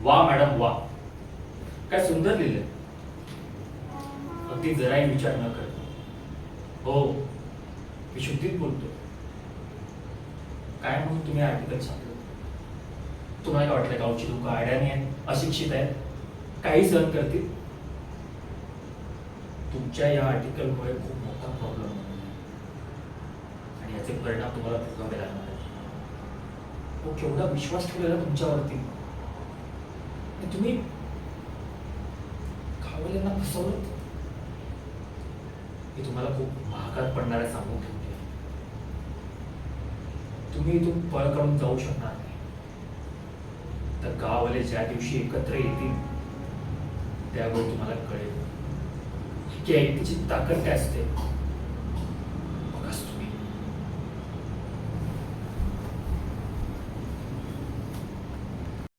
वा मॅडम वा, काय सुंदर लिहिलंय. अगदी जराही विचार न करता. हो, मी शुद्धीत बोलतो. काय म्हणून तुम्ही आर्टिकल छापलं? तुम्हाला काय वाटलं गावची लोक आड्याने आहेत, अशिक्षित आहेत, काही सहन करतील? तुमच्या या आर्टिकलमुळे खूप मोठा प्रॉब्लेम होणार आणि याचे परिणाम तुम्हाला भोगावे लागणार आहेत. हो, केवढा विश्वास ठेवलेला तुमच्यावरती, आणि तुम्ही खावलेल्यांना फसवलं. मी तुम्हाला खूप महागात पडणाऱ्या सांगून ठेवते. तुम्ही इथून पळ काढून जाऊ शकणार नाही. तर गाववाले ज्या दिवशी एकत्र येतील त्यावेळी तुम्हाला कळेल की ऐकण्याची ताकद काय असते.